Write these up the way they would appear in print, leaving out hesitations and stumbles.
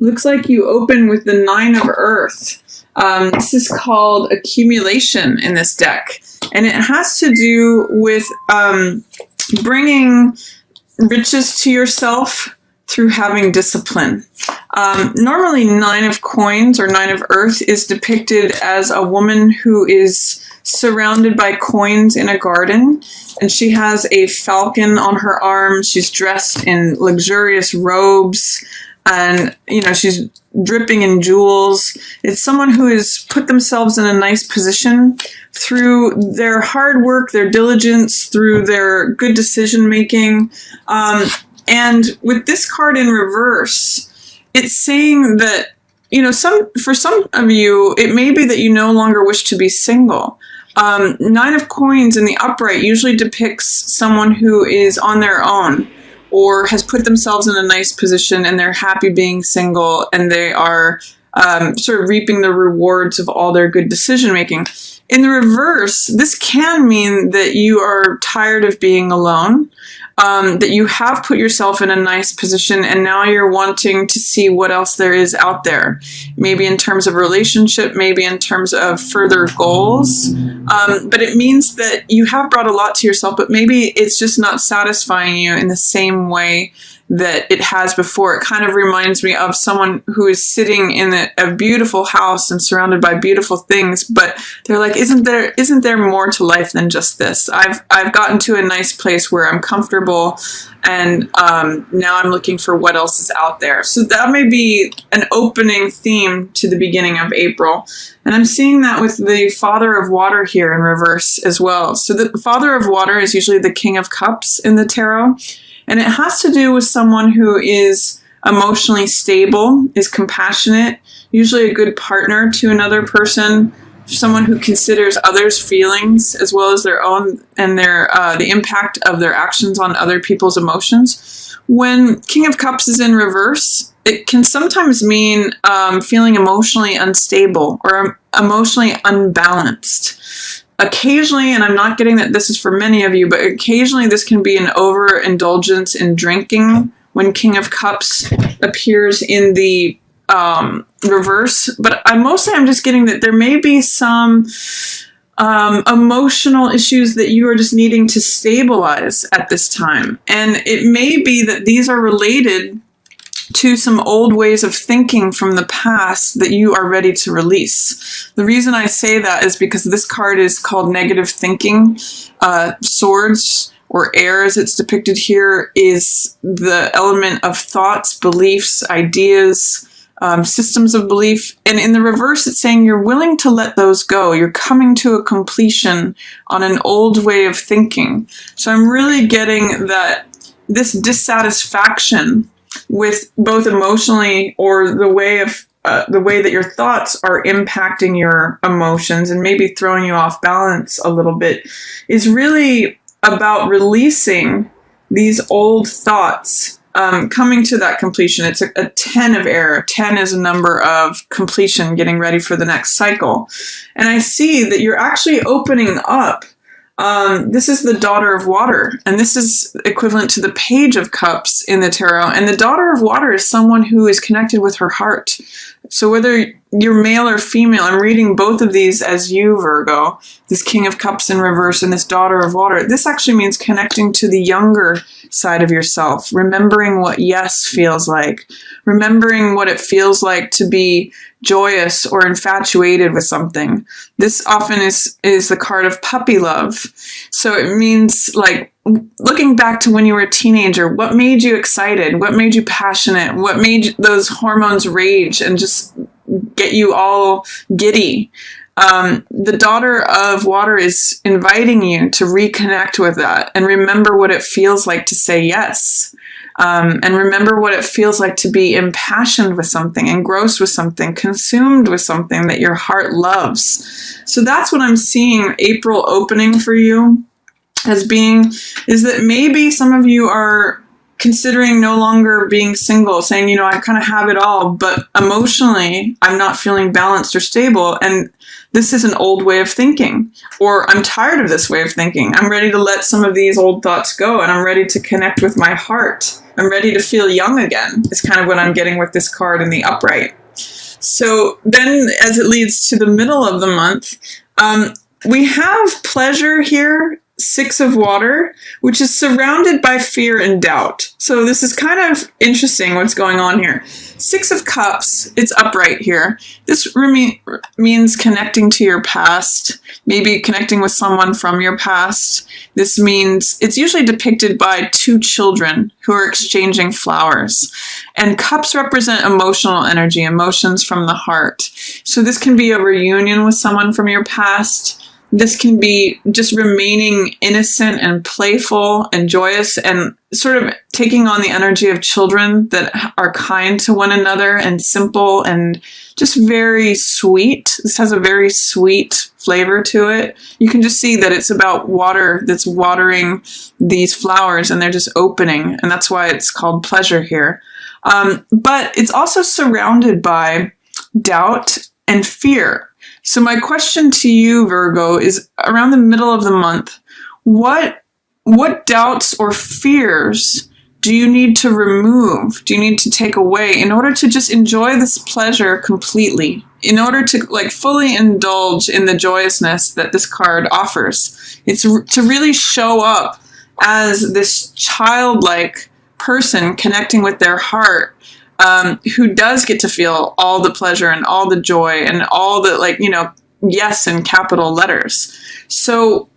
Looks like you open with the Nine of Earth. This is called accumulation in this deck. And it has to do with bringing riches to yourself through having discipline. Normally, Nine of Coins or Nine of Earth is depicted as a woman who is surrounded by coins in a garden, and she has a falcon on her arm. She's dressed in luxurious robes, and she's dripping in jewels. It's someone who has put themselves in a nice position through their hard work, their diligence, through their good decision making. And with this card in reverse, it's saying that, for some of you, it may be that you no longer wish to be single. Nine of Coins in the upright usually depicts someone who is on their own or has put themselves in a nice position and they're happy being single and they are sort of reaping the rewards of all their good decision making. In the reverse, this can mean that you are tired of being alone, that you have put yourself in a nice position and now you're wanting to see what else there is out there. Maybe in terms of relationship, maybe in terms of further goals. But it means that you have brought a lot to yourself, but maybe it's just not satisfying you in the same way that it has before. It kind of reminds me of someone who is sitting in a beautiful house and surrounded by beautiful things, but they're like, isn't there more to life than just this? I've gotten to a nice place where I'm comfortable, and now I'm looking for what else is out there. So that may be an opening theme to the beginning of April. And I'm seeing that with the Father of Water here in reverse as well. So the Father of Water is usually the King of Cups in the tarot. And it has to do with someone who is emotionally stable, is compassionate, usually a good partner to another person, someone who considers others' feelings as well as their own and the impact of their actions on other people's emotions. When King of Cups is in reverse, it can sometimes mean feeling emotionally unstable or emotionally unbalanced. Occasionally, and I'm not getting that this is for many of you, but occasionally this can be an overindulgence in drinking when King of Cups appears in the reverse. But I'm just getting that there may be some emotional issues that you are just needing to stabilize at this time. And it may be that these are related to some old ways of thinking from the past that you are ready to release. The reason I say that is because this card is called negative thinking. Swords, or air as it's depicted here, is the element of thoughts, beliefs, ideas, systems of belief. And in the reverse, it's saying you're willing to let those go. You're coming to a completion on an old way of thinking. So I'm really getting that this dissatisfaction with both emotionally or the way that your thoughts are impacting your emotions and maybe throwing you off balance a little bit is really about releasing these old thoughts, coming to that completion. It's a 10 of air. 10 is a number of completion, getting ready for the next cycle. And I see that you're actually opening up. This is the Daughter of Water, and this is equivalent to the Page of Cups in the tarot. And the Daughter of Water is someone who is connected with her heart. So whether you're male or female, I'm reading both of these as you, Virgo, this King of Cups in reverse and this Daughter of Water. This actually means connecting to the younger side of yourself, remembering what yes feels like, remembering what it feels like to be joyous or infatuated with something. This often is the card of puppy love. So it means like looking back to when you were a teenager, what made you excited? What made you passionate? What made those hormones rage and just get you all giddy? The Daughter of Water is inviting you to reconnect with that and remember what it feels like to say yes. And remember what it feels like to be impassioned with something, engrossed with something, consumed with something that your heart loves. So that's what I'm seeing April opening for you as being, is that maybe some of you are considering no longer being single, saying, I kind of have it all, but emotionally, I'm not feeling balanced or stable. And this is an old way of thinking, or I'm tired of this way of thinking. I'm ready to let some of these old thoughts go, and I'm ready to connect with my heart I'm ready to feel young again, is kind of what I'm getting with this card in the upright. So then as it leads to the middle of the month, we have pleasure here, 6 of water, which is surrounded by fear and doubt. So this is kind of interesting what's going on here. 6 of cups, it's upright here. This means connecting to your past, maybe connecting with someone from your past. This means it's usually depicted by 2 children who are exchanging flowers. And cups represent emotional energy, emotions from the heart. So this can be a reunion with someone from your past. This can be just remaining innocent and playful and joyous and sort of taking on the energy of children that are kind to one another and simple and just very sweet. This has a very sweet flavor to it. You can just see that it's about water that's watering these flowers and they're just opening. And that's why it's called pleasure here. But it's also surrounded by doubt and fear. So my question to you, Virgo, is around the middle of the month, what doubts or fears do you need to remove? Do you need to take away in order to just enjoy this pleasure completely? In order to fully indulge in the joyousness that this card offers. It's to really show up as this childlike person connecting with their heart. Who does get to feel all the pleasure and all the joy and all the, yes in capital letters. So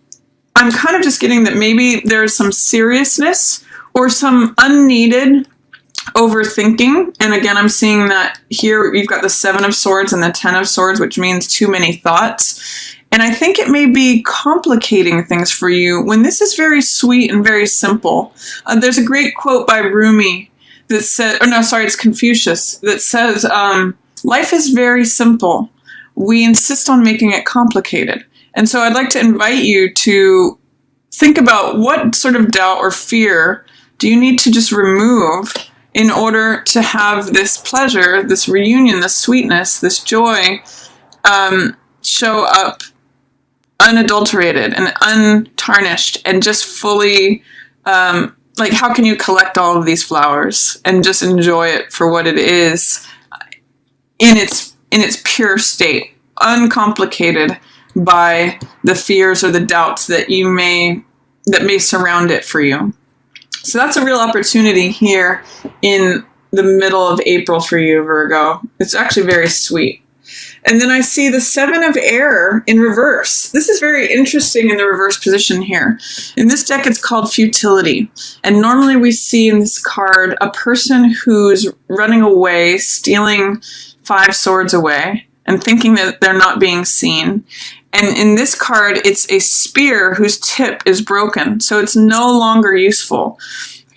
I'm kind of just getting that maybe there's some seriousness or some unneeded overthinking. And again, I'm seeing that here you've got the 7 of Swords and the 10 of Swords, which means too many thoughts. And I think it may be complicating things for you when this is very sweet and very simple. There's a great quote by Rumi that said, it's Confucius, that says, life is very simple. We insist on making it complicated. And so I'd like to invite you to think about what sort of doubt or fear do you need to just remove in order to have this pleasure, this reunion, this sweetness, this joy show up unadulterated and untarnished and just fully how can you collect all of these flowers and just enjoy it for what it is in its pure state, uncomplicated by the fears or the doubts that may surround it for you. So that's a real opportunity here in the middle of April for you, Virgo. It's actually very sweet. And then I see the 7 of Air in reverse. This is very interesting in the reverse position here. In this deck, it's called Futility. And normally we see in this card a person who's running away, stealing 5 swords away, and thinking that they're not being seen. And in this card, it's a spear whose tip is broken, so it's no longer useful.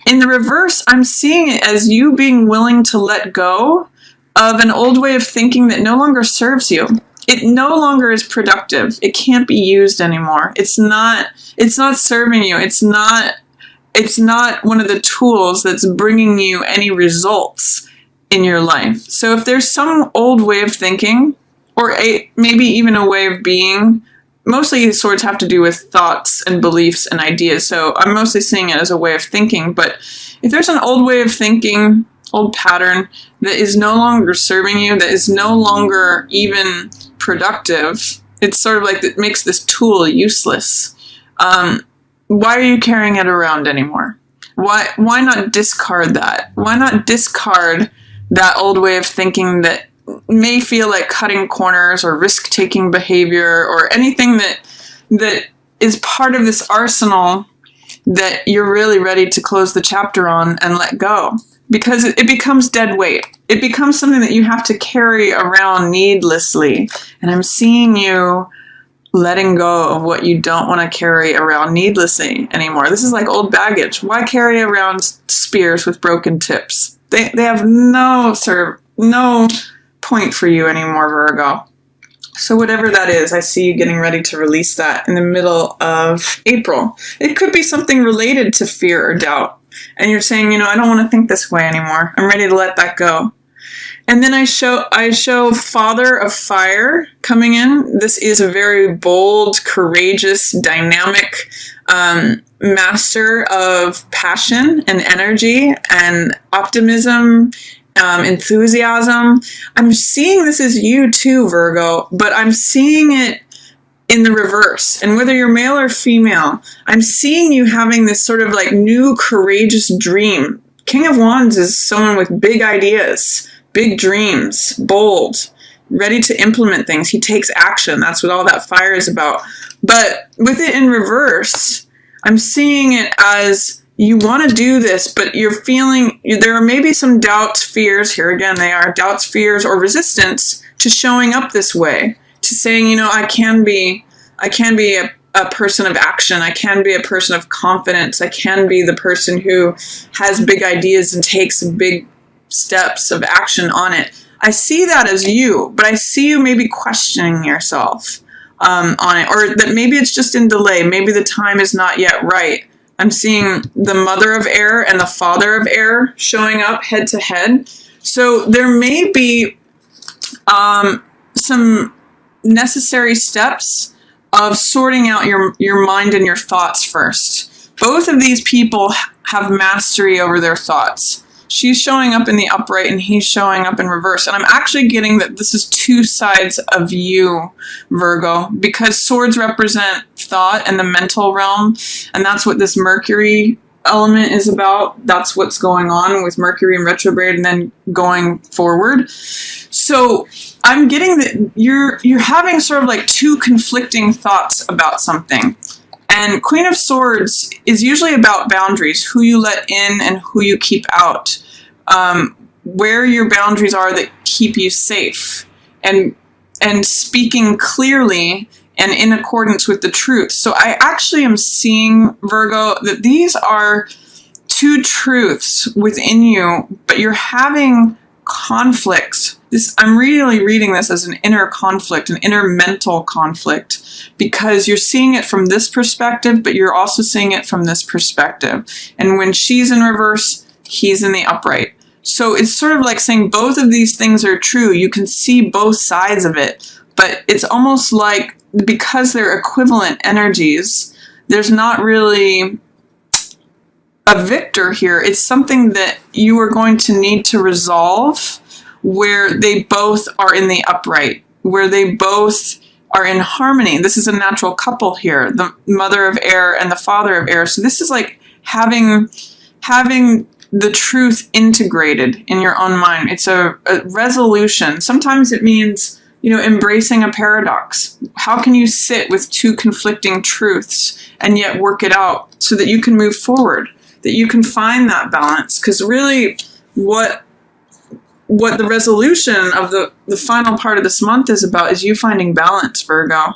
In the reverse, I'm seeing it as you being willing to let go of an old way of thinking that no longer serves you. It no longer is productive. It can't be used anymore. It's not serving you. It's not one of the tools that's bringing you any results in your life. So if there's some old way of thinking, or maybe even a way of being, mostly swords have to do with thoughts and beliefs and ideas. So I'm mostly seeing it as a way of thinking. But if there's an old way of thinking, old pattern that is no longer serving you, that is no longer even productive, it's sort of like it makes this tool useless. Why are you carrying it around anymore? Why not discard that? Why not discard that old way of thinking that may feel like cutting corners or risk-taking behavior or anything that is part of this arsenal that you're really ready to close the chapter on and let go? Because it becomes dead weight. It becomes something that you have to carry around needlessly. And I'm seeing you letting go of what you don't want to carry around needlessly anymore. This is like old baggage. Why carry around spears with broken tips? They have no point for you anymore, Virgo. So whatever that is, I see you getting ready to release that in the middle of April. It could be something related to fear or doubt. And you're saying, I don't want to think this way anymore. I'm ready to let that go. And then I show Father of Fire coming in. This is a very bold, courageous, dynamic master of passion and energy and optimism, enthusiasm. I'm seeing this as you too, Virgo, but I'm seeing it in the reverse. And whether you're male or female, I'm seeing you having this sort of like new courageous dream. King of Wands is someone with big ideas, big dreams, bold, ready to implement things. He takes action. That's what all that fire is about. But with it in reverse, I'm seeing it as you want to do this, but you're feeling there are maybe some doubts, fears. Here again, they are doubts, fears, or resistance to showing up this way, to saying, I can be a person of action. I can be a person of confidence. I can be the person who has big ideas and takes big steps of action on it. I see that as you, but I see you maybe questioning yourself on it, or that maybe it's just in delay. Maybe the time is not yet right. I'm seeing the mother of air and the father of air showing up head to head. So there may be some necessary steps of sorting out your mind and your thoughts first. Both of these people have mastery over their thoughts. She's showing up in the upright and he's showing up in reverse. And I'm actually getting that this is two sides of you, Virgo, because swords represent thought and the mental realm. And that's what this Mercury element is about. That's what's going on with Mercury in retrograde and then going forward. So I'm getting that you're having sort of like two conflicting thoughts about something. And Queen of Swords is usually about boundaries, who you let in and who you keep out, where your boundaries are that keep you safe, and speaking clearly and in accordance with the truth. So I actually am seeing, Virgo, that these are two truths within you, but you're having conflicts. I'm really reading this as an inner conflict, an inner mental conflict, because you're seeing it from this perspective, but you're also seeing it from this perspective. And when she's in reverse, he's in the upright. So it's sort of like saying both of these things are true. You can see both sides of it, but it's almost like because they're equivalent energies, there's not really a victor here. It's something that you are going to need to resolve, where they both are in the upright, where they both are in harmony. This is a natural couple here, the mother of air and the father of air. So this is like having the truth integrated in your own mind. It's a resolution. Sometimes it means, embracing a paradox. How can you sit with two conflicting truths and yet work it out so that you can move forward, that you can find that balance? Because really what the resolution of the final part of this month is about is you finding balance, Virgo.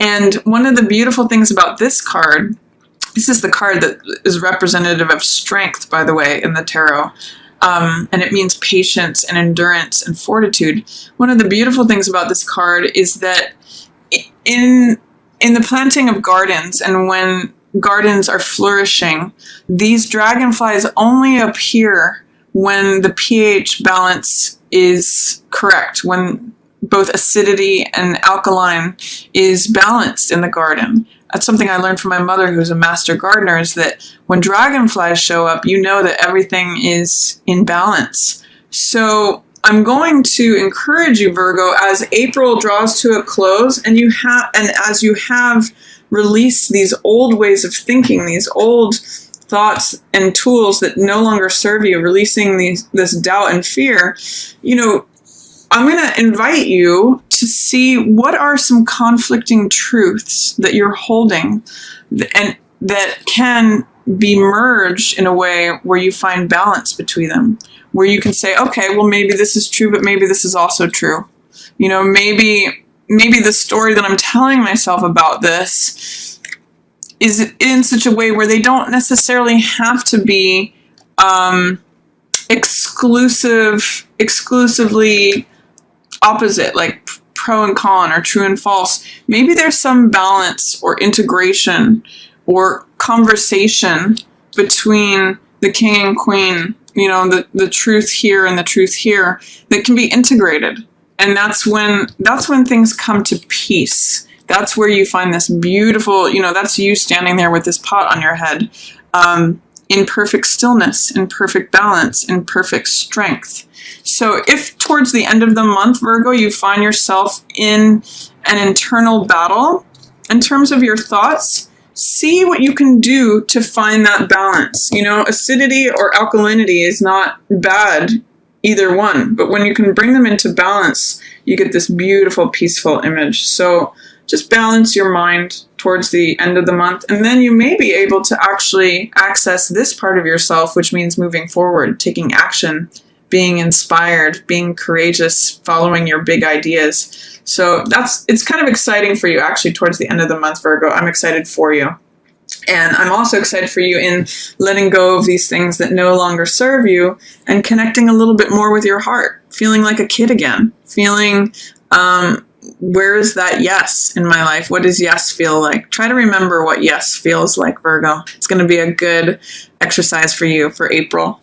And one of the beautiful things about this card, this is the card that is representative of strength, by the way, in the tarot. And it means patience and endurance and fortitude. One of the beautiful things about this card is that in the planting of gardens, and when gardens are flourishing, these dragonflies only appear when the pH balance is correct, when both acidity and alkaline is balanced in the garden. That's something I learned from my mother, who's a master gardener, is that when dragonflies show up, you know that everything is in balance. So I'm going to encourage you, Virgo, as April draws to a close, and as you have released these old ways of thinking, these old thoughts and tools that no longer serve you, releasing this doubt and fear, I'm going to invite you to see what are some conflicting truths that you're holding and that can be merged in a way where you find balance between them, where you can say, okay, well, maybe this is true, but maybe this is also true. Maybe the story that I'm telling myself about this is in such a way where they don't necessarily have to be exclusively opposite, like pro and con or true and false. Maybe there's some balance or integration or conversation between the king and queen, the truth here and the truth here, that can be integrated. And that's when things come to peace That's where you find this beautiful, that's you standing there with this pot on your head, in perfect stillness, in perfect balance, in perfect strength. So if towards the end of the month, Virgo, you find yourself in an internal battle in terms of your thoughts, see what you can do to find that balance. Acidity or alkalinity is not bad, either one, but when you can bring them into balance, you get this beautiful, peaceful image. So just balance your mind towards the end of the month, and then you may be able to actually access this part of yourself, which means moving forward, taking action, being inspired, being courageous, following your big ideas. So it's kind of exciting for you actually towards the end of the month, Virgo. I'm excited for you. And I'm also excited for you in letting go of these things that no longer serve you and connecting a little bit more with your heart, feeling like a kid again, feeling, where is that yes in my life? What does yes feel like? Try to remember what yes feels like, Virgo. It's going to be a good exercise for you for April.